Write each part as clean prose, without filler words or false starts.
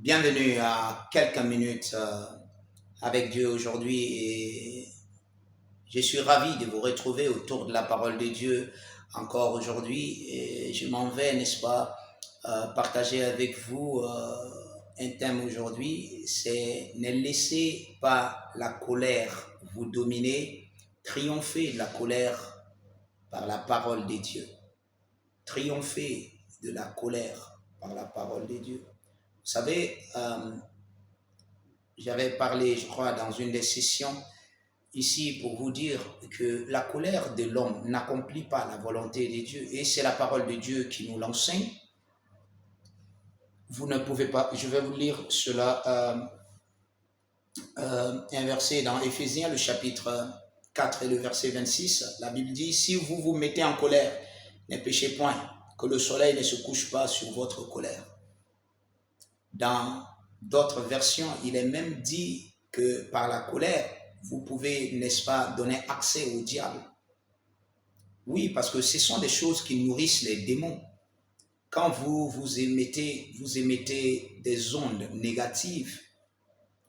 Bienvenue à quelques minutes avec Dieu aujourd'hui et je suis ravi de vous retrouver autour de la parole de Dieu encore aujourd'hui et je m'en vais, n'est-ce pas, partager avec vous un thème aujourd'hui, c'est ne laissez pas la colère vous dominer, triomphez de la colère par la parole de Dieu. Triomphez de la colère par la parole de Dieu. Vous savez, j'avais parlé, je crois, dans une des sessions ici pour vous dire que la colère de l'homme n'accomplit pas la volonté de Dieu. Et c'est la parole de Dieu qui nous l'enseigne. Vous ne pouvez pas, je vais vous lire cela, un verset dans Éphésiens, le chapitre 4 et le verset 26. La Bible dit, si vous vous mettez en colère, ne péchez point, que le soleil ne se couche pas sur votre colère. Dans d'autres versions, il est même dit que par la colère, vous pouvez, n'est-ce pas, donner accès au diable. Oui, parce que ce sont des choses qui nourrissent les démons. Quand vous émettez des ondes négatives,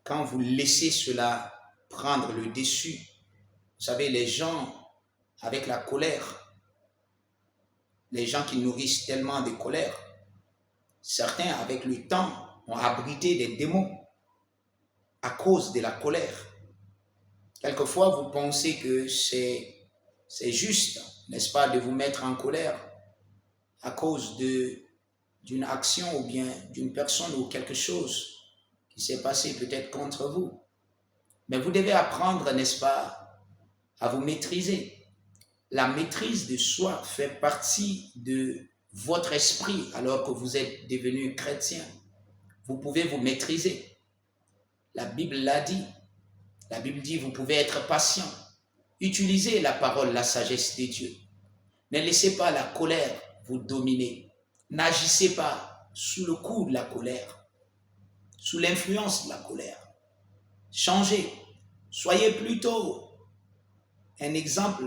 quand vous laissez cela prendre le dessus, vous savez, les gens avec la colère, les gens qui nourrissent tellement de colère, certains avec le temps ont abrité des démons à cause de la colère. Quelquefois, vous pensez que c'est juste, n'est-ce pas, de vous mettre en colère à cause d'une action ou bien d'une personne ou quelque chose qui s'est passé peut-être contre vous. Mais vous devez apprendre, n'est-ce pas, à vous maîtriser. La maîtrise de soi fait partie de votre esprit alors que vous êtes devenu chrétien. Vous pouvez vous maîtriser. La Bible l'a dit. La Bible dit, vous pouvez être patient. Utilisez la parole, la sagesse de Dieu. Ne laissez pas la colère vous dominer. N'agissez pas sous le coup de la colère, sous l'influence de la colère. Changez. Soyez plutôt un exemple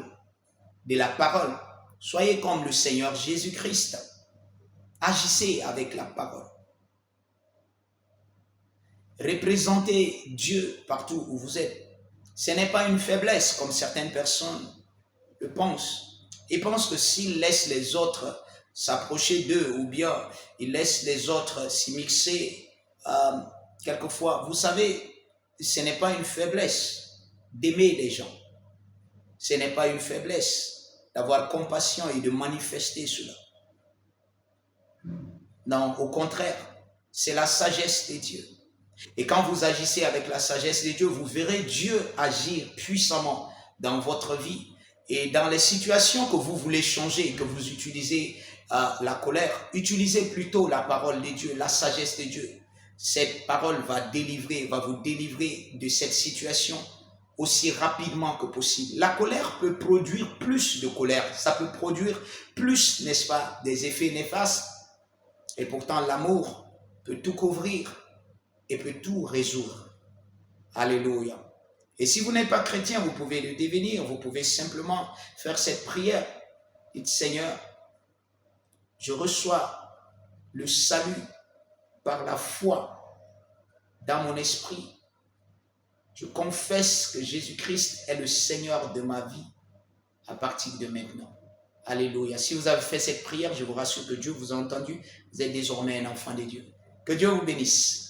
de la parole. Soyez comme le Seigneur Jésus-Christ. Agissez avec la parole. Représentez Dieu partout où vous êtes. Ce n'est pas une faiblesse comme certaines personnes le pensent. Ils pensent que s'ils laissent les autres s'approcher d'eux ou bien ils laissent les autres s'y mixer, quelquefois, vous savez, ce n'est pas une faiblesse d'aimer les gens. Ce n'est pas une faiblesse d'avoir compassion et de manifester cela. Non, au contraire, c'est la sagesse de Dieu. Et quand vous agissez avec la sagesse de Dieu, vous verrez Dieu agir puissamment dans votre vie. Et dans les situations que vous voulez changer, que vous utilisez la colère, utilisez plutôt la parole de Dieu, la sagesse de Dieu. Cette parole va vous délivrer de cette situation aussi rapidement que possible. La colère peut produire plus de colère, ça peut produire plus, n'est-ce pas, des effets néfastes. Et pourtant, l'amour peut tout couvrir et peut tout résoudre. Alléluia. Et si vous n'êtes pas chrétien, vous pouvez le devenir. Vous pouvez simplement faire cette prière. Dites, Seigneur, je reçois le salut par la foi dans mon esprit. Je confesse que Jésus-Christ est le Seigneur de ma vie à partir de maintenant. Alléluia. Si vous avez fait cette prière, je vous rassure que Dieu vous a entendu. Vous êtes désormais un enfant de Dieu. Que Dieu vous bénisse.